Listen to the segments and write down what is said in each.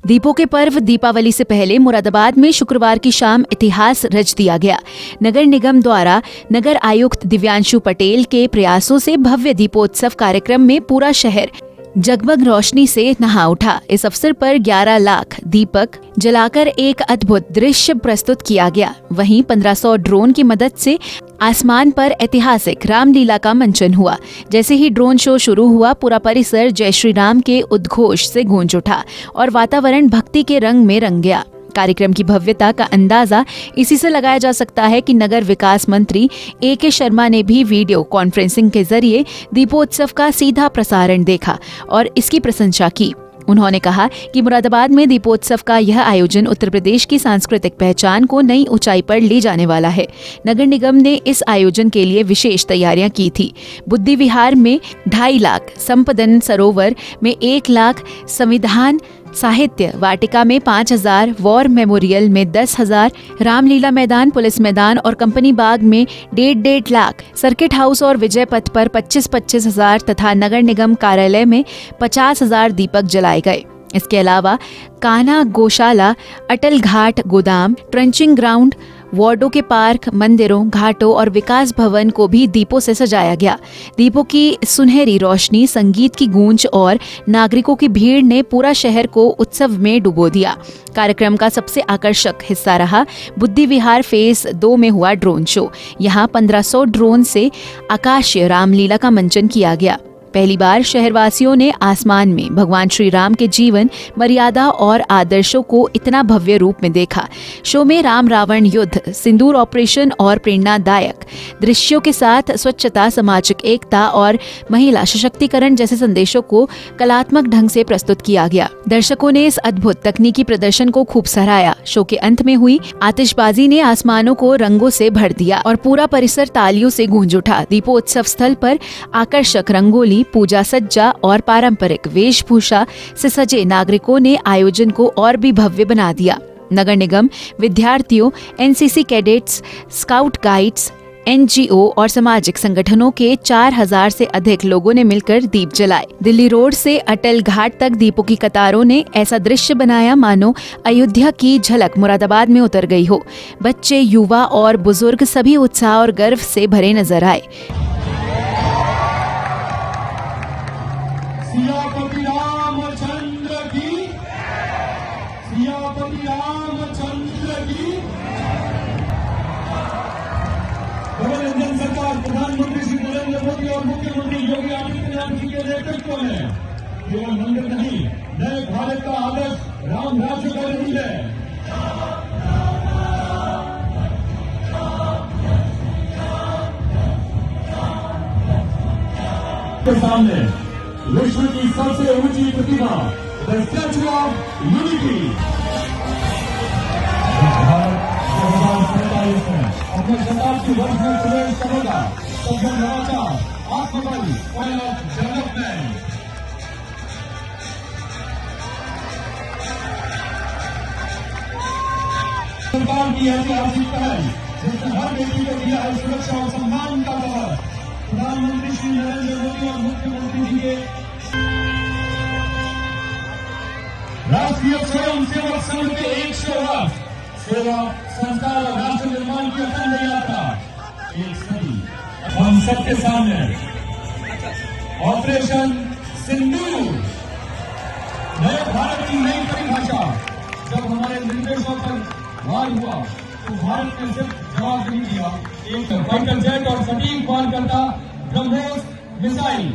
दीपों के पर्व दीपावली से पहले मुरादाबाद में शुक्रवार की शाम इतिहास रच दिया गया। नगर निगम द्वारा नगर आयुक्त दिव्यांशु पटेल के प्रयासों से भव्य दीपोत्सव कार्यक्रम में पूरा शहर जगमग रोशनी से नहा उठा। इस अवसर पर 11 लाख दीपक जलाकर एक अद्भुत दृश्य प्रस्तुत किया गया। वहीं 1500 ड्रोन की मदद से आसमान पर ऐतिहासिक रामलीला का मंचन हुआ। जैसे ही ड्रोन शो शुरू हुआ, पूरा परिसर जय श्री राम के उद्घोष से गूंज उठा और वातावरण भक्ति के रंग में रंग गया। कार्यक्रम की भव्यता का अंदाजा इसी से लगाया जा सकता है कि नगर विकास मंत्री A.K. शर्मा ने भी वीडियो कॉन्फ्रेंसिंग के जरिए दीपोत्सव का सीधा प्रसारण देखा और इसकी प्रशंसा की। उन्होंने कहा कि मुरादाबाद में दीपोत्सव का यह आयोजन उत्तर प्रदेश की सांस्कृतिक पहचान को नई ऊंचाई पर ले जाने वाला है। नगर निगम ने इस आयोजन के लिए विशेष तैयारियां की थी। बुद्धि विहार में 2.5 लाख, संपदन सरोवर में 1 लाख, संविधान साहित्य वाटिका में 5,000, वॉर मेमोरियल में 10,000, रामलीला मैदान, पुलिस मैदान और कंपनी बाग में 1.5 लाख, सर्किट हाउस और विजय पथ पर 25,000 तथा नगर निगम कार्यालय में 50,000 दीपक जलाए गए। इसके अलावा कान्हा गौशाला, अटल घाट गोदाम, ट्रंचिंग ग्राउंड, वार्डों के पार्क, मंदिरों, घाटों और विकास भवन को भी दीपों से सजाया गया। दीपों की सुनहरी रोशनी, संगीत की गूंज और नागरिकों की भीड़ ने पूरा शहर को उत्सव में डुबो दिया। कार्यक्रम का सबसे आकर्षक हिस्सा रहा बुद्धि विहार फेज 2 में हुआ ड्रोन शो। यहाँ 1500 ड्रोन से आकाशीय रामलीला का मंचन किया गया। पहली बार शहरवासियों ने आसमान में भगवान श्री राम के जीवन, मर्यादा और आदर्शों को इतना भव्य रूप में देखा। शो में राम रावण युद्ध, सिंदूर ऑपरेशन और प्रेरणादायक दृश्यों के साथ स्वच्छता, सामाजिक एकता और महिला सशक्तिकरण जैसे संदेशों को कलात्मक ढंग से प्रस्तुत किया गया। दर्शकों ने इस अद्भुत तकनीकी प्रदर्शन को खूब सराहा। शो के अंत में हुई आतिशबाजी ने आसमानों को रंगों से भर दिया और पूरा परिसर तालियों से गूंज उठा। दीपोत्सव स्थल पर आकर्षक रंगोली, पूजा सज्जा और पारंपरिक वेशभूषा से सजे नागरिकों ने आयोजन को और भी भव्य बना दिया। नगर निगम, विद्यार्थियों, NCC cadets, scout guides, NGO और सामाजिक संगठनों के 4,000 से अधिक लोगों ने मिलकर दीप जलाए। दिल्ली रोड से अटल घाट तक दीपों की कतारों ने ऐसा दृश्य बनाया मानो अयोध्या की झलक मुरादाबाद में उतर गई हो। बच्चे, युवा और बुजुर्ग सभी उत्साह और गर्व से भरे नजर आए। सियापति रामचंद्र की, सियापति रामचंद्र की। डबल इंजन सरकार प्रधानमंत्री श्री नरेंद्र मोदी और मुख्यमंत्री योगी आदित्यनाथ जी के नेतृत्व में केवल मंदिर नहीं, नए भारत का आदर्श राम राज्य कर रही है। के सामने विश्व की सबसे ऊंची प्रतिमा द स्टैच्यू ऑफ यूनिटी अपने शताब्दी वर्ष में प्रवेश करेगा। सभ्य नवाचार, आत्मबल, पॉइंट ऑफ डेवलपमेंट। सरकार की ऐतिहासिक पहल जिसने हर बेटी को दिया है सुरक्षा और सम्मान का कवर। प्रधानमंत्री श्री नरेंद्र मोदी और मुख्यमंत्री जी के राष्ट्रीय स्वयं सेवक संघ के 100 वर्ष सेवा, संस्कार और राष्ट्र निर्माण की अखंड यात्रा एक सदी हम सबके सामने। ऑपरेशन सिंदूर, नए भारत की नई परिभाषा। जब हमारे निर्देशों पर वार हुआ तो भारत ने सिर्फ जवाब नहीं दिया, एक फाइटर जेट और सटीक वार करता ब्रह्मोस मिसाइल,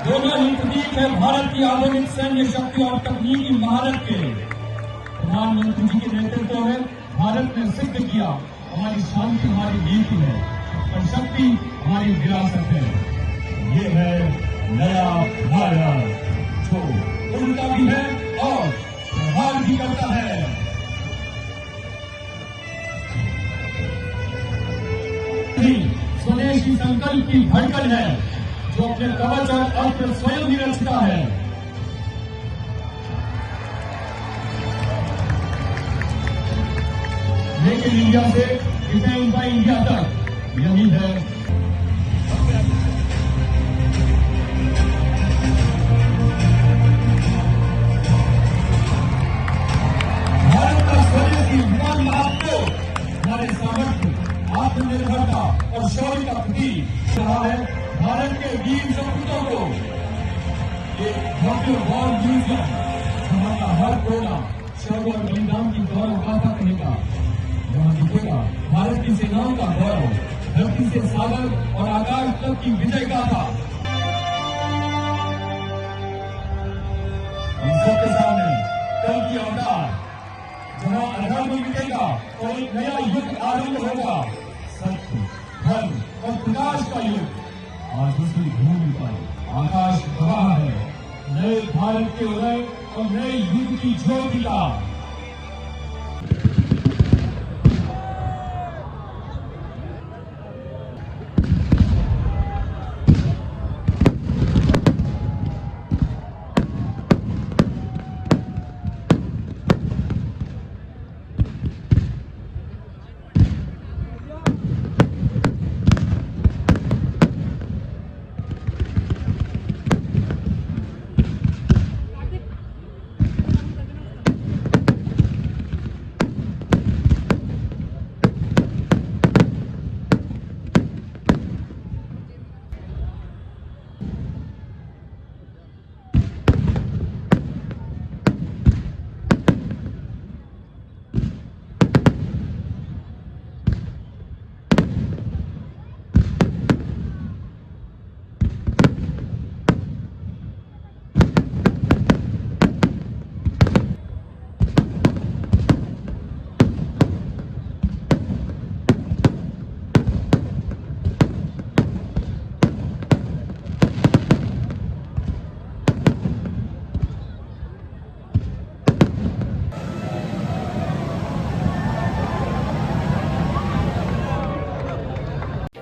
दोनों ही प्रतीक है भारत की आधुनिक सैन्य शक्ति और तकनीकी महारत के। प्रधानमंत्री जी के नेतृत्व में भारत ने सिद्ध किया हमारी शांति हमारी नीति है और शक्ति हमारी विरासत है। ये है नया भारत जो उनका भी है और व्यवहार भी करता है। स्वदेश की संकल्प की धड़कन है जो अपने कवच और अस्त्र स्वयं ही रचता है। मेक इन इंडिया से डिफेंस बाय इंडिया तक यही है। के वीर सपूतों को एक भव्य वॉर म्यूजियम जहां का हर कोना शौर्य और बलिदान की गौरव गाथा कहेगा, जहां दिखेगा भारत की सेनाओं का गौरव, धरती से सागर और आकाश तक की विजय गाथा। हम सबके सामने कल की अवतार, जहां अधर्म मिटेगा और एक नया युग आरंभ होगा, सत्य, धर्म और प्रकाश का युग। आज दूसरी भूमि पर आकाश गवाह है नए भारत के उदय और नए युग की ज्योति का।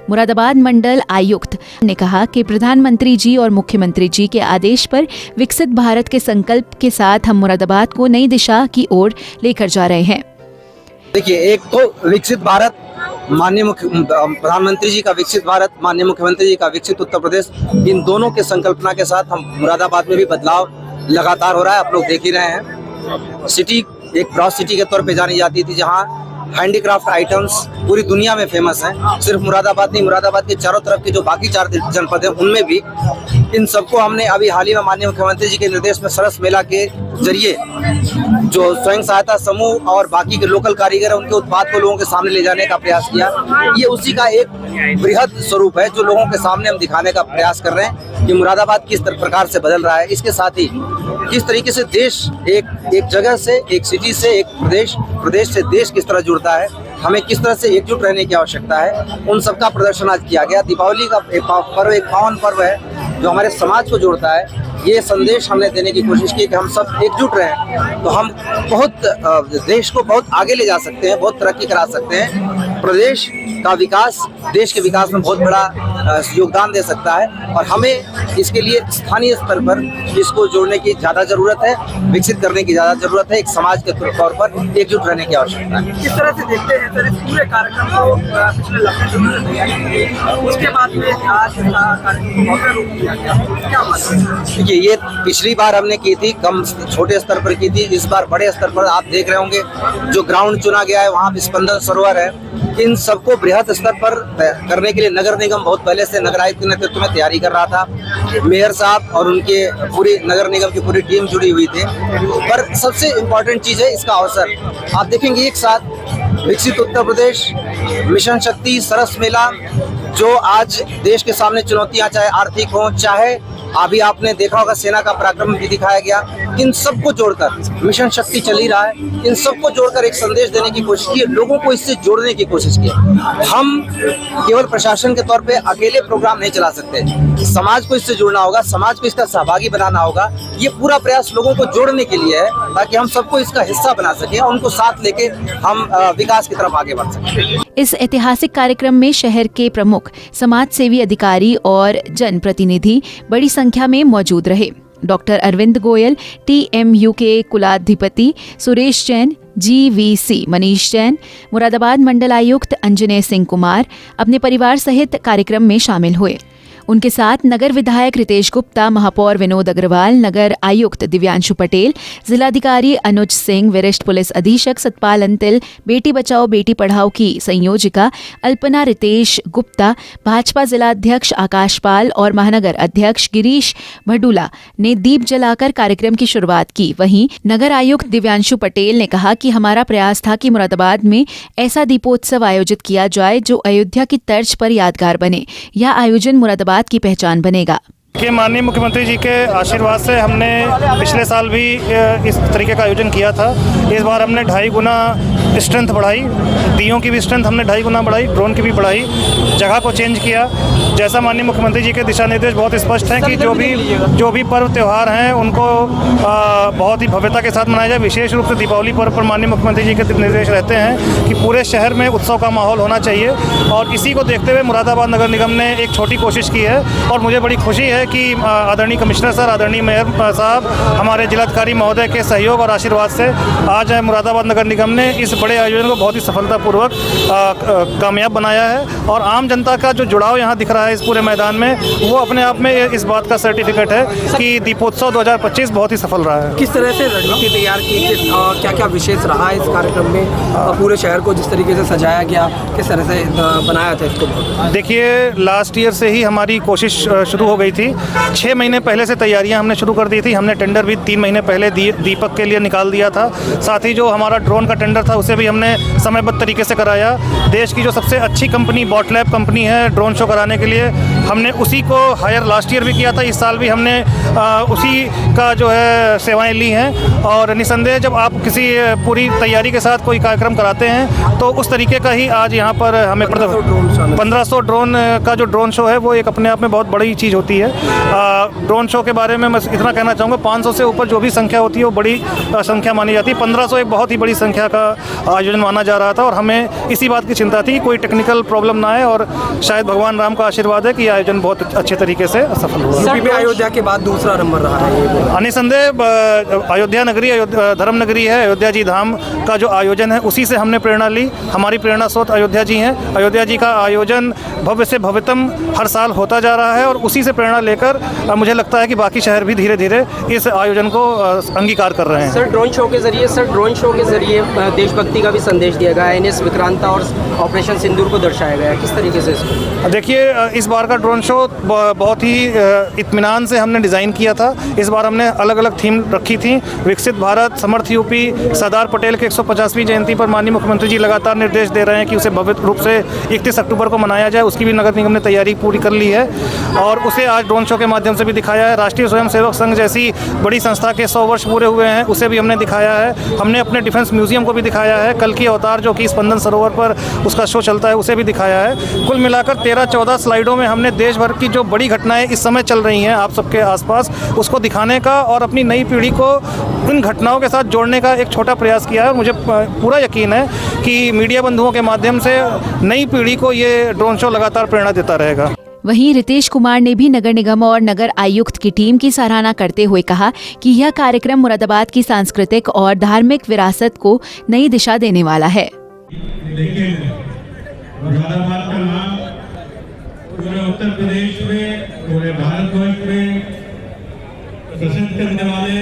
मुरादाबाद मंडल आयुक्त ने कहा कि प्रधानमंत्री जी और मुख्यमंत्री जी के आदेश पर विकसित भारत के संकल्प के साथ हम मुरादाबाद को नई दिशा की ओर लेकर जा रहे हैं। देखिए, एक तो विकसित भारत माननीय प्रधानमंत्री जी का, विकसित भारत माननीय मुख्यमंत्री जी का, विकसित उत्तर प्रदेश, इन दोनों के संकल्पना के साथ हम मुरादाबाद में भी बदलाव लगातार हो रहा है। आप लोग देख ही रहे हैं। सिटी एक ब्रॉड सिटी के तौर पे जानी जाती थी, जहाँ हैंडीक्राफ्ट आइटम्स पूरी दुनिया में फेमस हैं। सिर्फ मुरादाबाद नहीं, मुरादाबाद के चारों तरफ के जो बाकी 4 जनपद हैं उनमें भी इन सबको हमने अभी हाल ही में माननीय मुख्यमंत्री जी के निर्देश में सरस मेला के जरिए जो स्वयं सहायता समूह और बाकी के लोकल कारीगर हैं उनके उत्पाद को लोगों के सामने ले जाने का प्रयास किया। ये उसी का एक बृहद स्वरूप है जो लोगों के सामने हम दिखाने का प्रयास कर रहे हैं कि मुरादाबाद किस प्रकार से बदल रहा है। इसके साथ ही किस तरीके से देश एक जगह से, एक सिटी से, एक प्रदेश से देश किस तरह जुड़ता है, हमें किस तरह से एकजुट रहने की आवश्यकता है, उन सबका प्रदर्शन आज किया गया। दीपावली का एक पावन पर्व है जो हमारे समाज को जोड़ता है। ये संदेश हमने देने की कोशिश की कि हम सब एकजुट रहें तो हम बहुत देश को बहुत आगे ले जा सकते हैं, बहुत तरक्की करा सकते हैं। प्रदेश का विकास देश के विकास में बहुत बड़ा योगदान दे सकता है और हमें इसके लिए स्थानीय स्तर पर इसको जोड़ने की ज़्यादा ज़रूरत है, विकसित करने की ज़्यादा ज़रूरत है। एक समाज के तौर पर एकजुट रहने की आवश्यकता है। किस तरह से देखते हैं सर इस पूरे कार्यक्रम को? पिछले लंबे समय से तैयारी की, उसके बाद में आज कार्यक्रम को भव्य रूप दिया गया, क्या बात है? देखिए, ये पिछली बार हमने की थी, कम छोटे स्तर पर की थी। इस बार बड़े स्तर पर आप देख रहे होंगे जो ग्राउंड चुना गया है वहाँ स्पंदन सरोवर है। इन सबको बृहद स्तर पर करने के लिए नगर निगम बहुत पहले से नगर आयुक्त के नेतृत्व में तैयारी कर रहा था। मेयर साहब और उनके पूरी नगर निगम की पूरी टीम जुड़ी हुई थी। पर सबसे इम्पोर्टेंट चीज़ है इसका अवसर। आप देखेंगे एक साथ विकसित उत्तर प्रदेश, मिशन शक्ति, सरस मेला, जो आज देश के सामने चुनौतियां चाहे आर्थिक हो, चाहे अभी आपने देखा होगा सेना का पराक्रम भी दिखाया गया। इन सबको जोड़कर मिशन शक्ति चल ही रहा है। इन सबको जोड़कर एक संदेश देने की कोशिश की, लोगों को इससे जोड़ने की कोशिश की। हम केवल प्रशासन के तौर पे अकेले प्रोग्राम नहीं चला सकते, समाज को इससे जुड़ना होगा, समाज को इसका सहभागी बनाना होगा। ये पूरा प्रयास लोगों को जोड़ने के लिए है ताकि हम सबको इसका हिस्सा बना सकें, उनको साथ लेके हम विकास की तरफ आगे बढ़ सकें। इस ऐतिहासिक कार्यक्रम में शहर के प्रमुख समाज सेवी अधिकारी और जनप्रतिनिधि बड़ी संख्या में मौजूद रहे। डॉक्टर अरविंद गोयल, TMU के कुलाधिपति सुरेश जैन, GVC मनीष जैन, मुरादाबाद मंडल आयुक्त अंजनेय सिंह कुमार अपने परिवार सहित कार्यक्रम में शामिल हुए। उनके साथ नगर विधायक रितेश गुप्ता, महापौर विनोद अग्रवाल, नगर आयुक्त दिव्यांशु पटेल, जिलाधिकारी अनुज सिंह, वरिष्ठ पुलिस अधीक्षक सतपाल अंतिल, बेटी बचाओ बेटी पढ़ाओ की संयोजिका अल्पना रितेश गुप्ता, भाजपा जिलाध्यक्ष आकाश पाल और महानगर अध्यक्ष गिरीश भडूला ने दीप जलाकर कार्यक्रम की शुरुआत की। वहीं नगर आयुक्त दिव्यांशु पटेल ने कहा कि हमारा प्रयास था कि मुरादाबाद में ऐसा दीपोत्सव आयोजित किया जाए जो अयोध्या की तर्ज पर यादगार बने। यह आयोजन मुरादाबाद की पहचान बनेगा। कि माननीय मुख्यमंत्री जी के आशीर्वाद से हमने पिछले साल भी इस तरीके का आयोजन किया था। इस बार हमने 2.5 गुना स्ट्रेंथ बढ़ाई, दियों की भी स्ट्रेंथ हमने 2.5 गुना बढ़ाई, ड्रोन की भी बढ़ाई, जगह को चेंज किया। जैसा माननीय मुख्यमंत्री जी के दिशा निर्देश बहुत स्पष्ट हैं कि जो भी पर्व त्यौहार हैं उनको बहुत ही भव्यता के साथ मनाया जाए। विशेष रूप से दीपावली पर्व पर माननीय मुख्यमंत्री जी के निर्देश रहते हैं कि पूरे शहर में उत्सव का माहौल होना चाहिए और इसी को देखते हुए मुरादाबाद नगर निगम ने एक छोटी कोशिश की है और मुझे बड़ी खुशी है कि आदरणीय कमिश्नर सर, आदरणीय मेयर साहब, हमारे जिलाधिकारी महोदय के सहयोग और आशीर्वाद से आज मुरादाबाद नगर निगम ने इस बड़े आयोजन को बहुत ही सफलतापूर्वक कामयाब बनाया है और आम जनता का जो जुड़ाव यहाँ दिख रहा है इस पूरे मैदान में, वो अपने आप में इस बात का सर्टिफिकेट है कि दीपोत्सव 2025 बहुत ही सफल रहा है। किस तरह से रणनीति तैयार की, क्या क्या विशेष रहा है इस कार्यक्रम में, पूरे शहर को जिस तरीके से सजाया गया, किस तरह से बनाया था इसको? देखिए, लास्ट ईयर से ही हमारी कोशिश शुरू हो गई थी। 6 महीने पहले से तैयारियां हमने शुरू कर दी थी। हमने टेंडर भी 3 महीने पहले दीपक के लिए निकाल दिया था। साथ ही जो हमारा ड्रोन का टेंडर था उसे भी हमने समयबद्ध तरीके से कराया। देश की जो सबसे अच्छी कंपनी बॉट लैब कंपनी है ड्रोन शो कराने के लिए, हमने उसी को हायर लास्ट ईयर भी किया था। इस साल भी हमने उसी का जो है सेवाएं ली हैं और निसंदेह जब आप किसी पूरी तैयारी के साथ कोई कार्यक्रम कराते हैं तो उस तरीके का ही आज यहाँ पर हमें 1500 ड्रोन का जो ड्रोन शो है वो एक अपने आप में बहुत बड़ी चीज़ होती है। ड्रोन शो के बारे में मैं इतना कहना चाहूँगा, 500 से ऊपर जो भी संख्या होती है वो बड़ी संख्या मानी जाती है। 1500 एक बहुत ही बड़ी संख्या का आयोजन माना जा रहा था और हमें इसी बात की चिंता थी कि कोई टेक्निकल प्रॉब्लम ना आए और शायद भगवान राम का आशीर्वाद है कि आयोजन बहुत अच्छे तरीके से सफल हुआ। यूपी में अयोध्या के बाद दूसरा नंबर रहा है। निसंदेह अयोध्या नगरी धर्म नगरी है। अयोध्या जी धाम का जो आयोजन है उसी से हमने प्रेरणा ली। हमारी प्रेरणा स्रोत अयोध्या जी हैं। अयोध्या जी का आयोजन भव्य से भव्यतम हर साल होता जा रहा है और उसी से प्रेरणा लेकर मुझे लगता है कि बाकी शहर भी धीरे धीरे इस आयोजन को अंगीकार कर रहे हैं। सर, ड्रोन शो के जरिए देशभक्ति का भी संदेश दिया गया है। NS विक्रांता और ऑपरेशन सिंदूर को दर्शाया गया है। किस तरीके से इसको? देखिए, इस बार का ड्रोन शो बहुत ही इत्मीनान से हमने डिज़ाइन किया था। इस बार हमने अलग अलग थीम रखी थी। विकसित भारत, समर्थ यूपी, सरदार पटेल के 150वीं जयंती पर माननीय मुख्यमंत्री जी लगातार निर्देश दे रहे हैं कि उसे भव्य रूप से 31 अक्टूबर को मनाया जाए। उसकी भी नगर निगम ने तैयारी पूरी कर ली है और उसे आज ड्रोन शो के माध्यम से भी दिखाया है। राष्ट्रीय स्वयंसेवक संघ जैसी बड़ी संस्था के 100 वर्ष पूरे हुए हैं, उसे भी हमने दिखाया है। हमने अपने डिफेंस म्यूजियम को भी दिखाया है। कल की अवतार जो कि स्पंदन सरोवर पर उसका शो चलता है उसे भी दिखाया है। कुल मिलाकर 13-14 स्लाइडों में हमने देश भर की जो बड़ी घटनाएं इस समय चल रही हैं आप सबके आसपास, उसको दिखाने का और अपनी नई पीढ़ी को इन घटनाओं के साथ जोड़ने का एक छोटा प्रयास किया है। मुझे पूरा यकीन है कि मीडिया बंधुओं के माध्यम से नई पीढ़ी को ये ड्रोन शो लगातार प्रेरणा देता रहेगा। वहीं रितेश कुमार ने भी नगर निगम और नगर आयुक्त की टीम की सराहना करते हुए कहा कि यह कार्यक्रम मुरादाबाद की सांस्कृतिक और धार्मिक विरासत को नई दिशा देने वाला है। लेकिन मुरादाबाद का नाम पूरे उत्तर प्रदेश में, पूरे भारतवर्ष में प्रसिद्ध करने वाले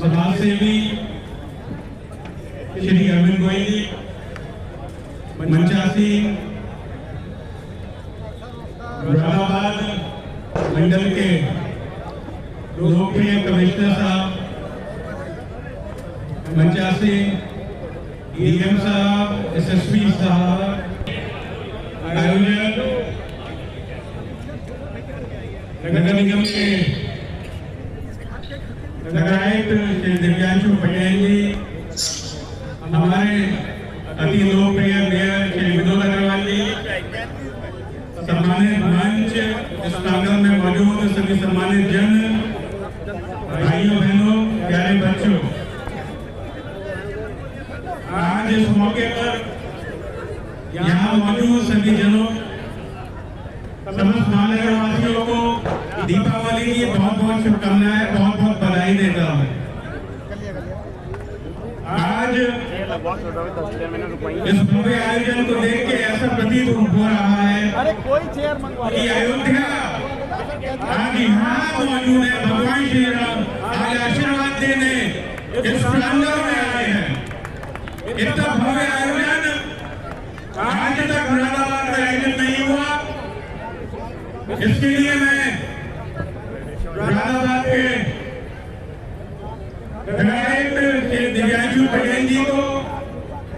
समाज सेवी श्री अरविंद गोयल जी, मंचासी मुरादाबाद मंडल के लोकप्रिय कमिश्नर साहब, मंचासी डीएम साहब, SSP साहब, आयोजक नगर निगम के नगर आयुक्त श्री दिव्यांशु पटेल जी, हमारे अति लोकप्रिय मेयर श्री विनोद अग्रवाल जी, सम्मानित मंच, इस प्रांगण में मौजूद सभी सम्मानित जन, भाइयों बहनों, प्यारे बच्चों, आज इस मौके पर यहाँ मौजूद सभी जनों, समस्त महानगर वासियों को दीपावली की बहुत बहुत शुभकामनाएं, बहुत बहुत बधाई देता हूँ। आज इस भव्य आयोजन को देख के ऐसा प्रतीत हो रहा है कि अयोध्या आज यहाँ मौजूद है। भगवान श्री राम आज आशीर्वाद देने इस प्रांगण में आए हैं। इतना भव्य आयोजन आज तक मुरादाबाद में आयोजन नहीं हुआ। इसके लिए मैं मुरादाबाद के विधायक दिव्यांशु पटेल जी को,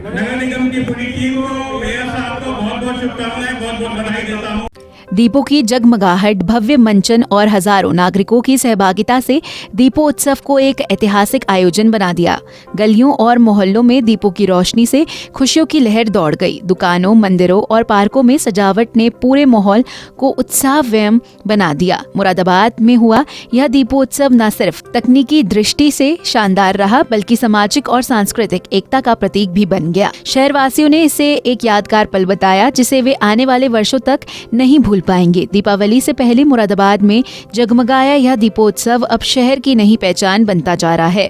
नगर निगम की पूरी टीम को, मेयर साहब को बहुत बहुत शुभकामनाएं, बहुत बहुत बधाई देता हूँ। दीपों की जगमगाहट, भव्य मंचन और हजारों नागरिकों की सहभागिता से दीपोत्सव को एक ऐतिहासिक आयोजन बना दिया। गलियों और मोहल्लों में दीपों की रोशनी से खुशियों की लहर दौड़ गई। दुकानों, मंदिरों और पार्कों में सजावट ने पूरे माहौल को उत्साहव्यम बना दिया। मुरादाबाद में हुआ यह दीपोत्सव न सिर्फ तकनीकी दृष्टि से शानदार रहा, बल्कि सामाजिक और सांस्कृतिक एकता का प्रतीक भी बन गया। शहरवासियों ने इसे एक यादगार पल बताया, जिसे वे आने वाले वर्षों तक नहीं भूल पाएंगे। दीपावली से पहले मुरादाबाद में जगमगाया यह दीपोत्सव अब शहर की नई पहचान बनता जा रहा है।